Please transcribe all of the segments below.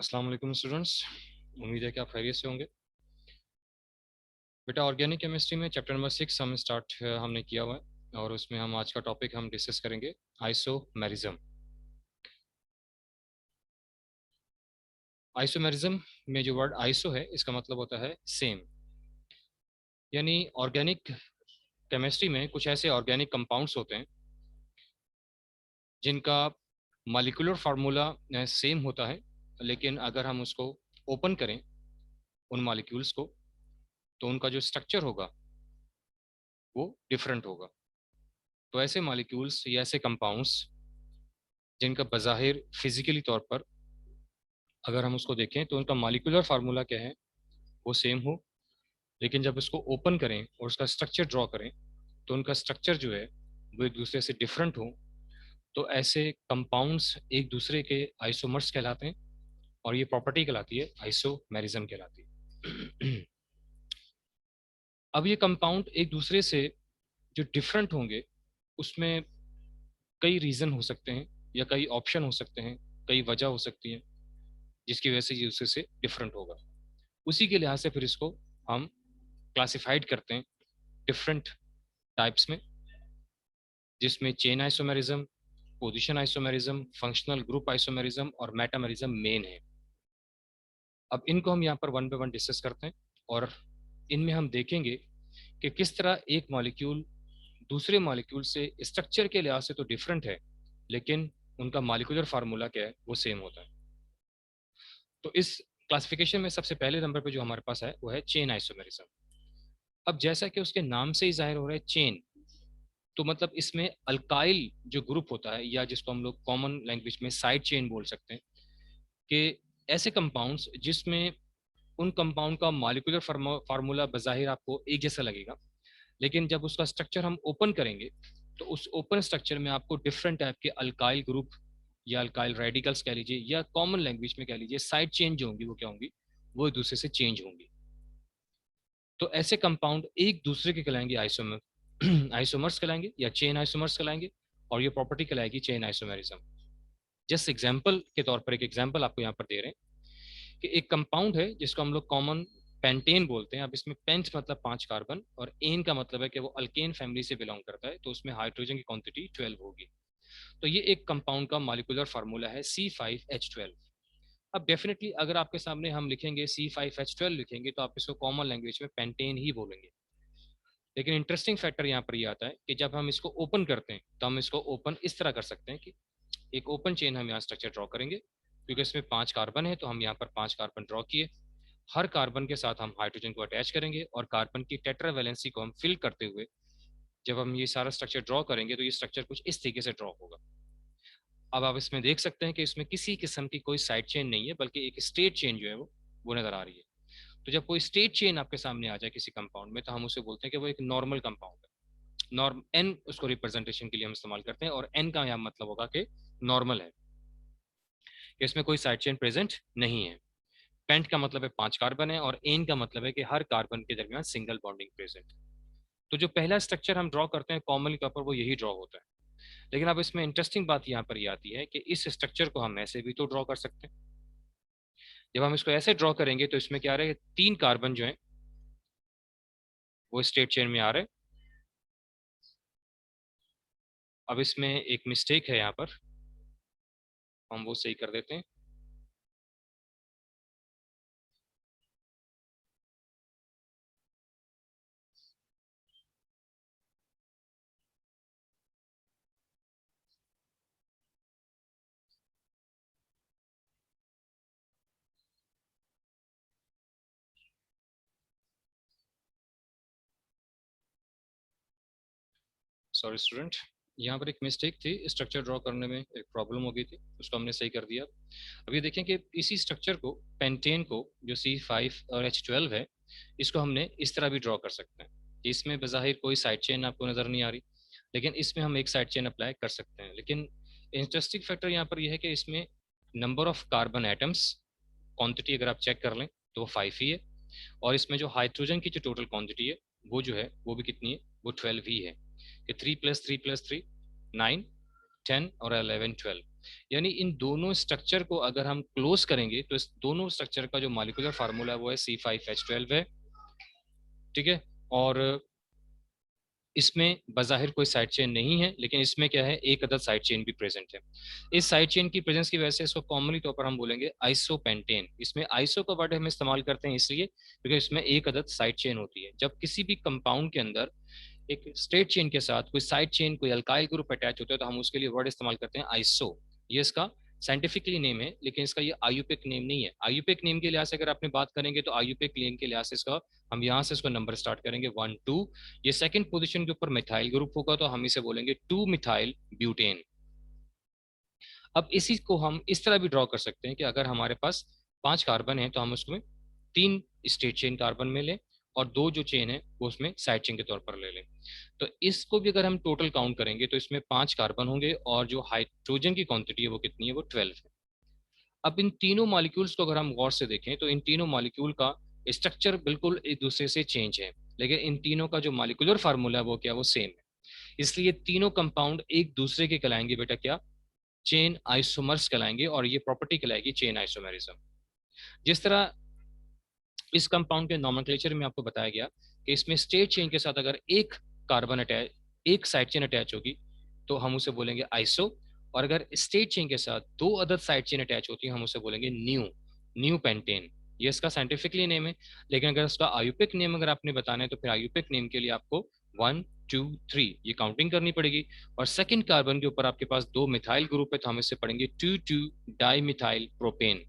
अस्सलाम वालेकुम स्टूडेंट्स। उम्मीद है कि आप खैरियत से होंगे। बेटा, ऑर्गेनिक केमिस्ट्री में चैप्टर नंबर 6 हम स्टार्ट हमने किया हुआ है और उसमें हम आज का टॉपिक हम डिस्कस करेंगे आइसोमेरिज्म। आइसोमेरिज्म में जो वर्ड आइसो है इसका मतलब होता है सेम, यानी ऑर्गेनिक केमिस्ट्री में कुछ ऐसे ऑर्गेनिक कंपाउंड्स होते हैं जिनका मॉलिक्यूलर फार्मूला सेम होता है, लेकिन अगर हम उसको ओपन करें उन मॉलिक्यूल्स को तो उनका जो स्ट्रक्चर होगा वो डिफरेंट होगा। तो ऐसे मॉलिक्यूल्स या ऐसे कंपाउंड्स जिनका बज़ाहिर फिजिकली तौर पर अगर हम उसको देखें तो उनका मॉलिक्यूलर फार्मूला क्या है वो सेम हो, लेकिन जब उसको ओपन करें और उसका स्ट्रक्चर ड्रॉ करें तो उनका स्ट्रक्चर जो है वो एक दूसरे से डिफरेंट हो, तो ऐसे कंपाउंड्स एक दूसरे के आइसोमर्स कहलाते हैं और ये प्रॉपर्टी कहलाती है आइसोमेरिज्म कहलाती है। अब ये कंपाउंड एक दूसरे से जो डिफरेंट होंगे उसमें कई रीज़न हो सकते हैं या कई ऑप्शन हो सकते हैं, कई वजह हो सकती है जिसकी वजह से ये दूसरे से डिफरेंट होगा। उसी के लिहाज से फिर इसको हम क्लासिफाइड करते हैं डिफरेंट टाइप्स में, जिसमें chain isomerism, position isomerism, functional group isomerism और मेटामेरिज्म मेन है। अब इनको हम यहाँ पर वन बाय वन डिस्कस करते हैं और इनमें हम देखेंगे कि किस तरह एक मॉलिक्यूल दूसरे मॉलिक्यूल से स्ट्रक्चर के लिहाज से तो डिफरेंट है, लेकिन उनका मॉलिक्यूलर फार्मूला क्या है वो सेम होता है। तो इस क्लासिफिकेशन में सबसे पहले नंबर पे जो हमारे पास है वो है चेन आइसोमेरिज्म। अब जैसा कि उसके नाम से ही जाहिर हो रहा है चेन, तो मतलब इसमें अल्काइल जो ग्रुप होता है या जिसको हम लोग कॉमन लैंग्वेज में साइड चेन बोल सकते हैं, कि ऐसे कंपाउंड्स जिसमें उन कंपाउंड का मॉलिक्यूलर फार्मूला बज़ाहिर आपको एक जैसा लगेगा, लेकिन जब उसका स्ट्रक्चर हम ओपन करेंगे तो उस ओपन स्ट्रक्चर में आपको डिफरेंट टाइप के अल्काइल ग्रुप या अल्काइल रेडिकल्स कह लीजिए या कॉमन लैंग्वेज में कह लीजिए साइड चेन जो होंगी वो क्या होंगी, वो एक दूसरे से चेंज होंगी। तो ऐसे कंपाउंड एक दूसरे के कहलाएंगे आइसोमर आइसोमर्स कहलाएंगे या चेन आइसोमर्स कहलाएंगे, और ये प्रॉपर्टी कहलाएगी चेन आइसोमेरिज्म। जस्ट एग्जाम्पल के तौर पर एक एग्जाम्पल आपको यहाँ पर दे रहे हैं कि एक कंपाउंड है जिसको हम लोग कॉमन पेंटेन बोलते हैं। अब इसमें पेंट मतलब 5 कार्बन और एन का मतलब है कि वो अल्केन फैमिली से बिलोंग करता है, तो उसमें हाइड्रोजन की क्वांटिटी 12 होगी। तो ये एक कंपाउंड का मॉलिक्यूलर फार्मूला है C5H12। अब डेफिनेटली अगर आपके सामने हम लिखेंगे C5H12 लिखेंगे तो आप इसको कॉमन लैंग्वेज में पेंटेन ही बोलेंगे, लेकिन इंटरेस्टिंग फैक्टर यहाँ पर ये आता है कि जब हम इसको ओपन करते हैं तो हम इसको ओपन इस तरह कर सकते हैं कि एक ओपन चेन हम यहाँ स्ट्रक्चर ड्रॉ करेंगे, क्योंकि इसमें 5 कार्बन है तो हम यहाँ पर 5 कार्बन ड्रॉ किए। हर कार्बन के साथ हम हाइड्रोजन को अटैच करेंगे और कार्बन की टेट्रा वैलेंसी को हम फिल करते हुए जब हम ये सारा स्ट्रक्चर ड्रॉ करेंगे तो ये स्ट्रक्चर कुछ इस तरीके से ड्रॉ होगा। अब आप इसमें देख सकते हैं कि इसमें किसी किस्म की कोई साइड चेन नहीं है, बल्कि एक स्टेट चेन जो है वो नजर आ रही है। तो जब कोई स्टेट चेन आपके सामने आ जाए किसी कंपाउंड में तो हम उसे बोलते हैं कि वो एक नॉर्मल कंपाउंड है। नॉर्म एन उसको रिप्रेजेंटेशन के लिए हम इस्तेमाल करते हैं और एन का यहाँ मतलब होगा कि नॉर्मल है, कि इसमें कोई साइड चेन प्रेजेंट नहीं है। पेंट का मतलब है 5 कार्बन है और एन का मतलब है कि हर कार्बन के दरमियान सिंगल बॉन्डिंग प्रेजेंट। तो जो पहला स्ट्रक्चर हम ड्रॉ करते हैं कॉमनली तौर पर वो यही ड्रॉ होता है। लेकिन अब इसमें इंटरेस्टिंग बात यहाँ पर ये आती है कि इस स्ट्रक्चर को हम ऐसे भी तो ड्रॉ कर सकते हैं। जब हम इसको ऐसे ड्रॉ करेंगे तो इसमें क्या रहे, 3 कार्बन जो है वो स्टेट चेन में आ रहे। अब इसमें एक मिस्टेक है, यहाँ पर हम वो सही कर देते हैं। सॉरी स्टूडेंट, यहाँ पर एक मिस्टेक थी, स्ट्रक्चर ड्रॉ करने में एक प्रॉब्लम हो गई थी, उसको हमने सही कर दिया। अब ये देखें कि इसी स्ट्रक्चर को, पेंटेन को, जो C5 और H12 है, इसको हमने इस तरह भी ड्रॉ कर सकते हैं। इसमें बज़ाहिर कोई साइड चेन आपको नज़र नहीं आ रही, लेकिन इसमें हम एक साइड चेन अप्लाई कर सकते हैं। लेकिन इंटरेस्टिंग फैक्टर यहाँ पर यह है कि इसमें number of carbon atoms quantity अगर आप चेक कर लें तो वो 5 ही है, और इसमें जो हाइड्रोजन की जो टोटल क्वांटिटी है वो जो है वो भी कितनी है, वो 12 ही है। कि 3 + 3 + 3 9, 10 और 11 12। यानी इन दोनों स्ट्रक्चर को अगर हम क्लोज करेंगे तो इस दोनों स्ट्रक्चर का जो मॉलिक्यूलर फार्मूला है वो है C5H12 है, ठीक है। और इसमें बज़ाहिर कोई साइड चेन नहीं है, लेकिन इसमें क्या है, एक अदद साइड चेन भी प्रेजेंट है। इस साइड चेन की प्रेजेंस की वजह से इसको कॉमनली तौर पर हम बोलेंगे आइसोपेंटेन। इसमें आइसो का वर्ड हम इस्तेमाल करते हैं इसलिए क्योंकि इसमें एक अदद साइड चेन होती है। जब किसी भी कंपाउंड के अंदर एक स्ट्रेट चेन के साथ कोई साइड चेन, कोई अल्काइल ग्रुप अटैच होता है तो हम उसके लिए वर्ड इस्तेमाल करते हैं आइसो। ये इसका साइंटिफिकली नेम है, लेकिन इसका ये आयुपिक नेम नहीं है। आयुपिक नेम के लिहाज से अगर आपने बात करेंगे तो आयुपिक नेम के लिहाज से इसका हम यहाँ से इसको नंबर स्टार्ट करेंगे 1 2। ये सेकंड पोजीशन के ऊपर मिथाइल ग्रुप होगा तो हम इसे बोलेंगे 2 मिथाइल ब्यूटेन। अब इसी को हम इस तरह भी ड्रॉ कर सकते हैं कि अगर हमारे पास 5 कार्बन है तो हम उसमें 3 स्ट्रेट चेन कार्बन में लें और 2 जो चेन है वो उसमें साइड चेन के तौर पर ले लें। तो इसको भी अगर हम टोटल काउंट करेंगे तो इसमें 5 कार्बन होंगे और जो हाइड्रोजन की क्वांटिटी है वो कितनी है, वो 12 है। अब इन तीनों मॉलिक्यूल्स को अगर हम गौर से देखें तो इन तीनों मॉलिक्यूल का स्ट्रक्चर बिल्कुल एक दूसरे से चेंज है, लेकिन इन तीनों का जो मॉलिक्यूलर फार्मूला है वो क्या, वो सेम है। इसलिए तीनों कंपाउंड एक दूसरे के कहलाएंगे बेटा क्या, चेन आइसोमर्स कहलाएंगे, और ये प्रॉपर्टी कहलाएगी चेन आइसोमेरिज्म। जिस तरह इस कंपाउंड के नॉमेनक्लेचर में आपको बताया गया कि इसमें स्टेट चेन के साथ अगर एक कार्बन अटैच, एक साइड चेन अटैच होगी तो हम उसे बोलेंगे आइसो, और अगर स्टेट चेन के साथ 2 अदर साइड चेन अटैच होती है हम उसे बोलेंगे न्यू, न्यू पेंटेन। ये इसका साइंटिफिकली नेम है। लेकिन अगर इसका आयुपिक नेम अगर आपने बताना है तो फिर आयुपिक नेम के लिए आपको 1 2 3 ये काउंटिंग करनी पड़ेगी। और सेकंड कार्बन के ऊपर आपके पास 2 मिथाइल ग्रुप है तो हम इसे पढ़ेंगे 2 2 डाई मिथाइल प्रोपेन।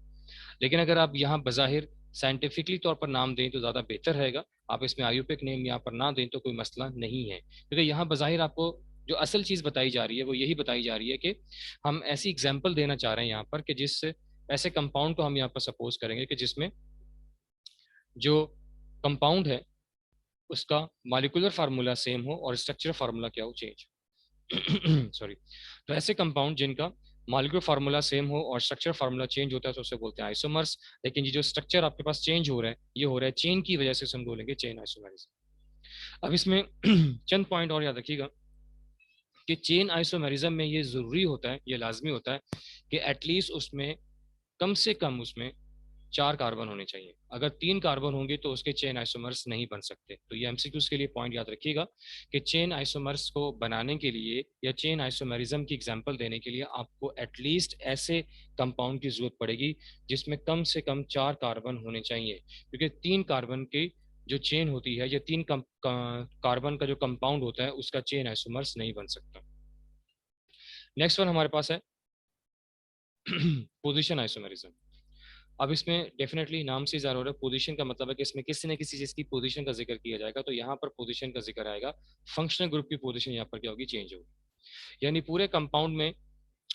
लेकिन अगर आप यहाँ बज़ाहिर साइंटिफिकली तौर पर नाम दें तो ज़्यादा बेहतर रहेगा। आप इसमें आयुपिक नेम यहाँ पर ना दें तो कोई मसला नहीं है, क्योंकि यहाँ बज़ाहिर आपको जो असल चीज़ बताई जा रही है वो यही बताई जा रही है कि हम ऐसी एग्जाम्पल देना चाह रहे हैं यहाँ पर कि जिस ऐसे कंपाउंड को हम यहाँ पर सपोज करेंगे कि जिसमें जो कंपाउंड है उसका मॉलिक्यूलर फार्मूला सेम हो और स्ट्रक्चर फार्मूला क्या हो, चेंज सॉरी। तो ऐसे कंपाउंड जिनका मॉलिक्यूलर फार्मूला सेम हो और स्ट्रक्चर फार्मूला चेंज होता है तो उसे बोलते हैं आइसोमर्स। लेकिन ये जो स्ट्रक्चर आपके पास चेंज हो रहा है ये हो रहा है चेन की वजह से हम बोलेंगे चेन आइसोमेरिज्म। अब इसमें चंद पॉइंट और याद रखिएगा कि चेन आइसोमेरिज्म में ये जरूरी होता है, ये लाजमी होता है कि एटलीस्ट उसमें कम से कम उसमें 4 कार्बन होने चाहिए। अगर 3 कार्बन होंगे तो उसके चेन आइसोमर्स नहीं बन सकते। तो ये एमसीक्यूज के लिए पॉइंट याद रखिएगा कि चेन आइसोमर्स को बनाने के लिए या चेन आइसोमेरिज्म की एग्जांपल देने के लिए आपको एटलीस्ट ऐसे कंपाउंड की जरूरत पड़ेगी जिसमें कम से कम 4 कार्बन होने चाहिए, क्योंकि 3 कार्बन की जो चेन होती है या 3 कार्बन का जो कंपाउंड होता है उसका चेन आइसोमर्स नहीं बन सकता। नेक्स्ट वन हमारे पास है पोजिशन आइसोमेरिज्म। अब इसमें डेफिनेटली नाम से ज़ाहिर हो रहा है, पोजीशन का मतलब है कि इसमें किसी न किसी चीज़ की पोजीशन का जिक्र किया जाएगा। तो यहाँ पर पोजीशन का जिक्र आएगा, फंक्शनल ग्रुप की पोजीशन यहाँ पर क्या होगी, चेंज होगी। यानी पूरे कंपाउंड में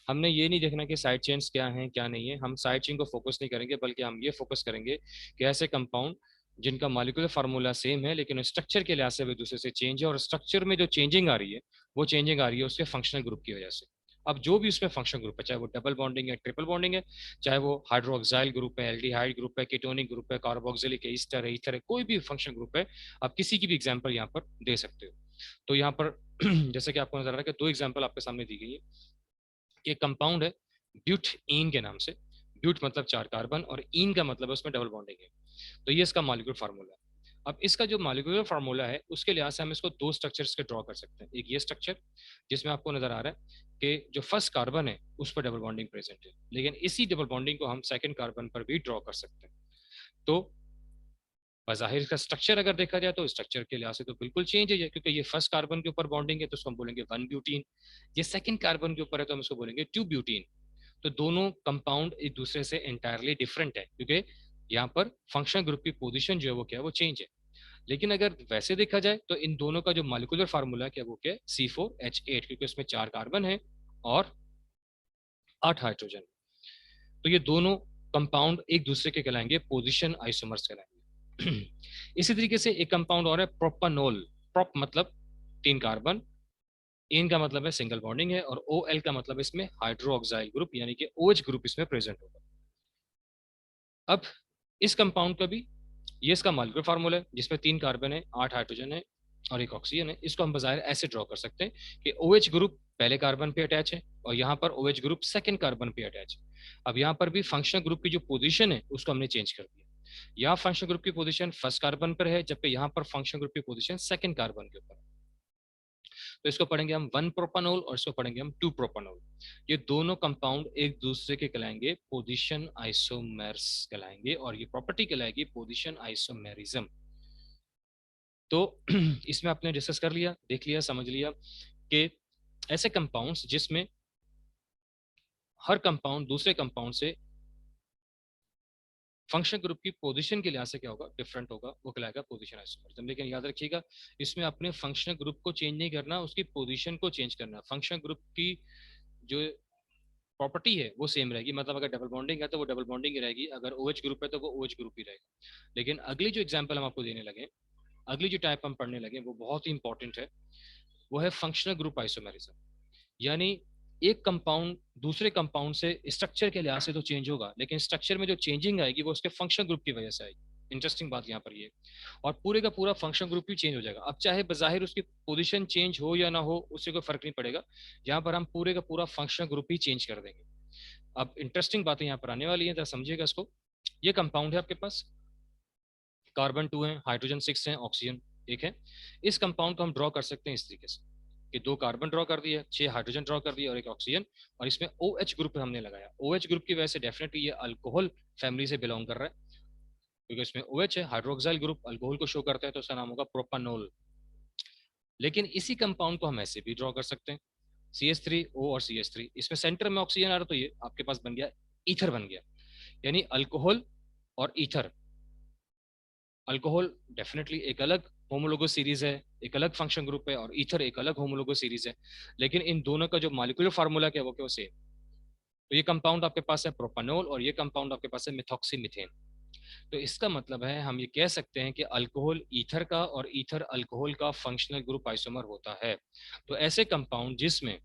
हमने ये नहीं देखना कि साइड चेन्स क्या हैं क्या नहीं है, हम साइड चेन को फोकस नहीं करेंगे बल्कि हम ये फोकस करेंगे कि ऐसे कंपाउंड जिनका मॉलिक्यूलर फार्मूला सेम है लेकिन स्ट्रक्चर के लिहाज से वे दूसरे से चेंज है, और स्ट्रक्चर में जो चेंजिंग आ रही है वो चेंजिंग आ रही है उसके फंक्शनल ग्रुप की वजह से। अब जो भी उसमें फंक्शन ग्रुप है, चाहे वो डबल बॉन्डिंग है, ट्रिपल बॉन्डिंग है, चाहे वो हाइड्रोक्साइल ग्रुप है, एल्डिहाइड ग्रुप है, कीटोनिक ग्रुप है, कार्बोक्सिलिक है, ईस्टर है, ईथर है, कोई भी फंक्शन ग्रुप है, आप किसी की भी एग्जांपल यहाँ पर दे सकते हो। तो यहाँ पर जैसे कि आपको नजर आ रहा है कि 2 एग्जांपल आपके सामने दी गई है। एक कंपाउंड है ब्यूटईन के नाम से। ब्यूट मतलब 4 कार्बन और ईन का मतलब है उसमें डबल बॉन्डिंग है। तो ये इसका मॉलिक्यूलर फार्मूला है। अब इसका जो मॉलिक्यूलर फार्मूला है उसके लिहाज से हम इसको 2 स्ट्रक्चर्स के ड्रॉ कर सकते हैं। एक ये स्ट्रक्चर जिसमें आपको नजर आ रहा है कि जो फर्स्ट कार्बन है उस पर डबल बॉन्डिंग प्रेजेंट है, लेकिन इसी डबल बॉन्डिंग को हम सेकंड कार्बन पर भी ड्रॉ कर सकते हैं। तो बज़ाहिर का स्ट्रक्चर अगर देखा जाए तो स्ट्रक्चर के लिहाज से तो बिल्कुल चेंज है, क्योंकि ये फर्स्ट कार्बन के ऊपर बॉन्डिंग है तो उसको हम बोलेंगे 1 ब्यूटीन। ये सेकंड कार्बन के ऊपर है तो हम उसको बोलेंगे 2 ब्यूटीन। तो दोनों कंपाउंड एक दूसरे से एंटायरली डिफरेंट है, क्योंकि यहाँ पर फंक्शनल ग्रुप की पोजीशन जो है वो क्या है, वो चेंज है। लेकिन अगर वैसे देखा जाए तो इन दोनों का जो मॉलिक्यूलर फार्मूला है क्या, वो क्या है, C4H8, क्योंकि उसमें 4 कार्बन है और 8 हाइड्रोजन। तो ये दोनों कंपाउंड एक दूसरे के कहलाएंगे पोजिशन आइसोमर्स कहलाएंगे। इसी तरीके से एक कंपाउंड और है प्रोपानोल। प्रोप मतलब 3 कार्बन, इन का मतलब है सिंगल बॉन्डिंग है, और ओ एल का मतलब इसमें हाइड्रोक्साइल ग्रुप यानी कि OH ग्रुप इसमें प्रेजेंट होगा। अब इस कंपाउंड का भी ये इसका मॉलिक्यूलर फार्मूला है जिसमें 3 कार्बन है, 8 हाइड्रोजन है, और एक ऑक्सीजन है, इसको हम बाहर ऐसे ड्रॉ कर सकते हैं कि OH ग्रुप पहले कार्बन पे अटैच है और यहाँ पर OH ग्रुप सेकंड कार्बन पे अटैच है। अब यहाँ पर भी फंक्शनल ग्रुप की जो पोजीशन है उसको हमने चेंज कर दिया। यहाँ फंक्शनल ग्रुप की पोजीशन फर्स्ट कार्बन पर है, जबकि यहाँ पर फंक्शनल ग्रुप की पोजीशन सेकंड कार्बन के ऊपर है। तो इसको पढ़ेंगे हम 1 प्रोपानोल और इसको पढ़ेंगे हम 2 प्रोपानोल। ये दोनों कंपाउंड एक दूसरे के कहलाएंगे पोजीशन आइसोमर्स कहलाएंगे और ये प्रॉपर्टी कहलाएगी पोजीशन आइसोमेरिज्म। तो इसमें आपने डिस्कस कर लिया, देख लिया, समझ लिया कि ऐसे कंपाउंड्स जिसमें हर कंपाउंड दूसरे कंपाउंड से फंक्शन ग्रुप की पोजीशन के लिहाज से क्या होगा, डिफरेंट होगा, वो कहलाएगा पोजीशन आइसोमरिज्म। लेकिन याद रखिएगा इसमें अपने फंक्शनल ग्रुप को चेंज नहीं करना, उसकी पोजीशन को चेंज करना। फंक्शनल ग्रुप की जो प्रॉपर्टी है वो सेम रहेगी, मतलब अगर डबल बॉन्डिंग है तो वो डबल बॉन्डिंग ही रहेगी, अगर OH ग्रुप है तो वो OH ग्रुप ही रहेगा। लेकिन अगली जो एग्जाम्पल हम आपको देने लगे, अगली जो टाइप हम पढ़ने लगे वो बहुत ही इंपॉर्टेंट है, वो है फंक्शनल ग्रुप आइसोमेरिज्म। यानी एक कंपाउंड दूसरे कंपाउंड से स्ट्रक्चर के लिहाज से तो चेंज होगा, लेकिन स्ट्रक्चर में जो चेंजिंग आएगी वो उसके फंक्शनल ग्रुप की वजह से आएगी। इंटरेस्टिंग बात यहाँ पर ये, और पूरे का पूरा फंक्शन ग्रुप भी चेंज हो जाएगा। अब चाहे बजाहिर उसकी पोजीशन चेंज हो या ना हो, उससे कोई फर्क नहीं पड़ेगा, यहाँ पर हम पूरे का पूरा फंक्शनल ग्रुप ही चेंज कर देंगे। अब इंटरेस्टिंग बातें यहाँ पर आने वाली है, जरा समझिएगा इसको। ये कंपाउंड है आपके पास, कार्बन 2 है, हाइड्रोजन 6 है, ऑक्सीजन 1 है। इस कंपाउंड को हम ड्रॉ कर सकते हैं इस तरीके से कि 2 कार्बन ड्रॉ कर दिए, 6 हाइड्रोजन ड्रॉ कर दिए और एक ऑक्सीजन, और इसमें OH ग्रुप हमने लगाया। OH ग्रुप की वजह से डेफिनेटली ये अल्कोहल फैमिली से बिलोंग कर रहा है, क्योंकि इसमें OH है, हाइड्रोक्साइल ग्रुप अल्कोहल को शो करता है, तो उसका नाम होगा प्रोपानोल। लेकिन इसी कंपाउंड को हम ऐसे भी ड्रॉ कर सकते हैं, CH3O और CH3, इसमें सेंटर में ऑक्सीजन आ रहा, तो ये आपके पास बन गया ईथर बन गया। यानी अल्कोहल और ईथर, अल्कोहल डेफिनेटली एक अलग होमोलोगो सीरीज है, एक अलग फंक्शन ग्रुप है, और ईथर एक अलग होमोलोगो सीरीज है, लेकिन इन दोनों का जो मॉलिक्यूलर फार्मूला क्या वो सेम। तो ये कंपाउंड आपके पास है प्रोपानोल और ये कंपाउंड आपके पास है मिथॉक्सीमीथेन। तो इसका मतलब है हम ये कह सकते हैं कि अल्कोहल ईथर का और ईथर अल्कोहल का फंक्शनल ग्रुप आइसोमर होता है। तो ऐसे कंपाउंड जिसमें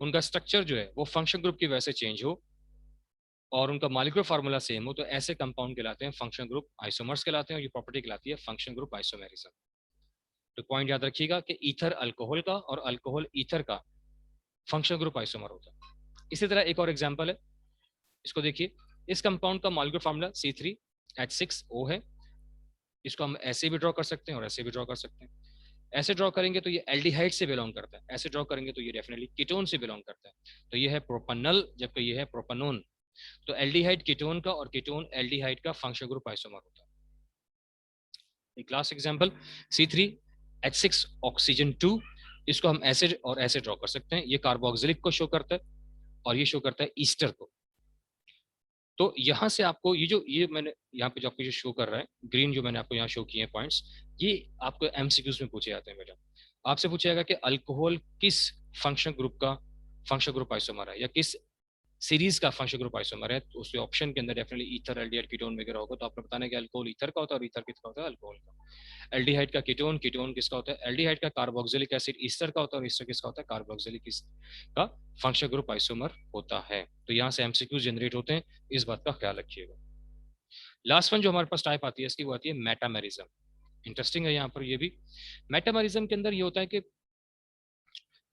उनका स्ट्रक्चर जो है वो फंक्शन ग्रुप की वजह से चेंज हो और उनका मॉलिक्यूलर फार्मूला सेम हो, तो ऐसे कंपाउंड कहलाते हैं फंक्शन ग्रुप आइसोमर्स कहलाते हैं, और ये प्रॉपर्टी कहलाती है फंक्शन ग्रुप आइसोमेरिज्म। तो पॉइंट याद रखिएगा कि ईथर अल्कोहल का और अल्कोहल ईथर का फंक्शन ग्रुप आइसोमर होता है। इसी तरह एक और एग्जांपल है, इसको देखिए। इस कंपाउंड का मॉलिक्यूलर फार्मूला C3H6O है। इसको हम ऐसे भी ड्रॉ कर सकते हैं और ऐसे भी ड्रॉ कर सकते हैं। ऐसे ड्रॉ करेंगे तो ये एल्डिहाइड से बिलोंग करता है, ऐसे ड्रॉ करेंगे तो ये डेफिनेटली कीटोन से बिलोंग करता है। तो ये है प्रोपनल, जबकि ये है प्रोपनोन। तो एल्डिहाइड कीटोन का और कीटोन एल्डिहाइड का फंक्शन ग्रुप आइसोमर होता है। एक लास्ट एग्जांपल, C3H6 ऑक्सीजन 2, इसको हम ऐसे और ऐसे ड्रॉ कर सकते हैं। ये कार्बोक्सिलिक को शो करता है और ये शो करता है ईस्टर को। तो यहाँ से आपको ये मैंने यहाँ पे जो आपको जो शो कर रहा है ग्रीन, जो मैंने आपको यहाँ शो किए हैं पॉइंट्स, ये आपको MCQs में पूछे जाते हैं बेटा। आपसे पूछा जाएगा कि अल्कोहल किस फंक्शन ग्रुप का फंक्शन ग्रुप आइसोमर है या किस सीरीज का फंक्शन ग्रुप आइसोमर है, तो उसके ऑप्शन के अंदर डेफिनेटली ईथर एल्डिहाइड कीटोन वगैरह होगा। तो आपने बताना है कि अल्कोहल ईथर का होता है और ईथर किसका होता है, अल्कोहल का। एल्डिहाइड का कीटोन, कीटोन किसका होता है, एल्डिहाइड का कार्बोक्सिलिक एसिड ईस्टर का होता है और ईस्टर किसका होता है, कार्बोक्सिलिक का फंक्शन ग्रुप आइसोमर होता है। तो यहाँ से MCQ जनरेट होते हैं, इस बात का ख्याल रखिएगा। लास्ट वन जो हमारे पास टाइप आती है इसकी, वो आती है मेटामेरिज्म। इंटरेस्टिंग है यहाँ पर ये भी। मेटामेरिज्म के अंदर ये होता है कि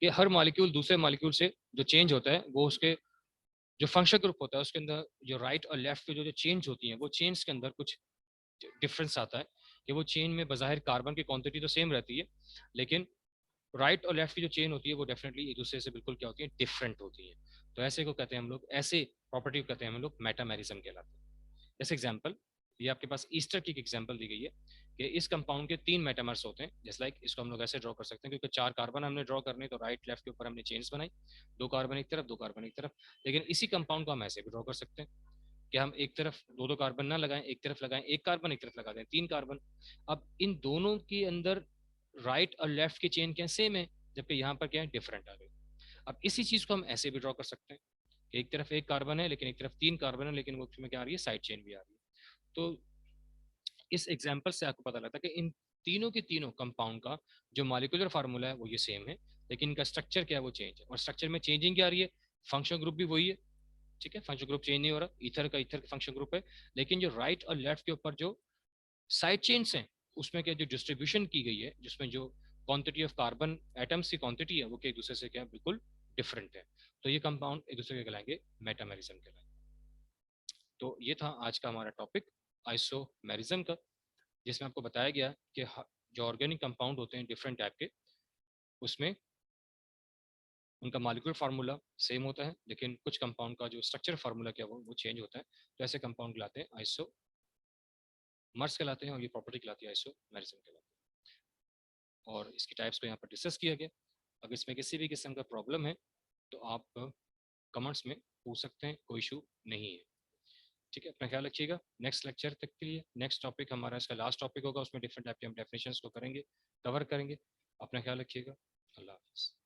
हर मॉलिक्यूल दूसरे मॉलिक्यूल से जो चेंज होता है वो उसके जो फंक्शन ग्रुप होता है उसके अंदर जो राइट और लेफ्ट की जो चेंज होती है, वो चेंज के अंदर कुछ डिफरेंस आता है कि वो चेन में बज़ाहिर कार्बन की क्वांटिटी तो सेम रहती है, लेकिन राइट और लेफ्ट की जो चेन होती है वो डेफिनेटली एक दूसरे से बिल्कुल क्या होती है, डिफरेंट होती है। तो ऐसे को कहते हैं हम लोग, ऐसे प्रॉपर्टी को कहते हैं हम लोग मेटामेरिज्म कहलाते हैं। जैसे एग्जांपल, ये आपके पास ईस्टर की एग्जांपल दी गई है कि इस कंपाउंड के 3 मेटामर्स होते हैं। जैसे लाइक इसको हम लोग ऐसे ड्रॉ कर सकते हैं, क्योंकि 4 कार्बन हमने ड्रॉ करने, तो राइट लेफ्ट के ऊपर हमने चेन्स बनाई, 2 कार्बन एक तरफ 2 कार्बन एक तरफ। लेकिन इसी कंपाउंड को हम ऐसे भी ड्रॉ कर सकते हैं कि हम एक तरफ 2 कार्बन ना लगाएं, एक तरफ लगाएं एक कार्बन, एक तरफ लगा दें 3 कार्बन। अब इन दोनों के अंदर राइट और लेफ्ट की चेन क्या सेम है, जबकि यहाँ पर क्या है, डिफरेंट आ गई। अब इसी चीज को हम ऐसे भी ड्रॉ कर सकते हैं कि एक तरफ 1 कार्बन है लेकिन एक तरफ 3 कार्बन है, लेकिन वो उसमें क्या आ रही है, साइड चेन भी आ रही है। तो इस एग्जाम्पल से आपको पता लगता है कि इन तीनों के तीनों कंपाउंड का जो मॉलिक्यूलर फार्मूला है वो ये सेम है, लेकिन इनका स्ट्रक्चर क्या है, वो चेंज है। और स्ट्रक्चर में चेंजिंग क्या आ रही है, फंक्शन ग्रुप भी वही है, ठीक है, फंक्शन ग्रुप चेंज नहीं हो रहा, ईथर का ईथर का फंक्शन ग्रुप है, लेकिन जो राइट और लेफ्ट के ऊपर जो साइड चेन्स हैं उसमें क्या जो डिस्ट्रीब्यूशन की गई है, जिसमें जो क्वांटिटी ऑफ कार्बन एटम्स की क्वांटिटी है वो क्या एक दूसरे से क्या बिल्कुल डिफरेंट है, तो ये कंपाउंड एक दूसरे के कहलाएंगे मेटामेरिज्म कहलाएंगे। तो ये था आज का हमारा टॉपिक आइसोमेरिज्म का, जिसमें आपको बताया गया कि जो ऑर्गेनिक कंपाउंड होते हैं डिफरेंट टाइप के, उसमें उनका मॉलिक्यूलर फार्मूला सेम होता है, लेकिन कुछ कंपाउंड का जो स्ट्रक्चर फार्मूला क्या वो चेंज होता है। तो ऐसे कंपाउंड कहलाते हैं आइसोमर्स कहलाते हैं, और ये प्रॉपर्टी कहलाती है आइसोमेरिज्म कहलाती है। और इसकी टाइप्स को यहाँ पर डिस्कस किया गया। अगर इसमें किसी भी किस्म का प्रॉब्लम है तो आप कमेंट्स में पूछ सकते हैं, कोई इशू नहीं है। ठीक है, अपना ख्याल रखिएगा। नेक्स्ट लेक्चर तक के लिए, नेक्स्ट टॉपिक हमारा इसका लास्ट टॉपिक होगा, उसमें डिफरेंट टाइप के हम डेफिनेशंस को करेंगे, कवर करेंगे। अपना ख्याल रखिएगा। अल्लाह हाफिज़।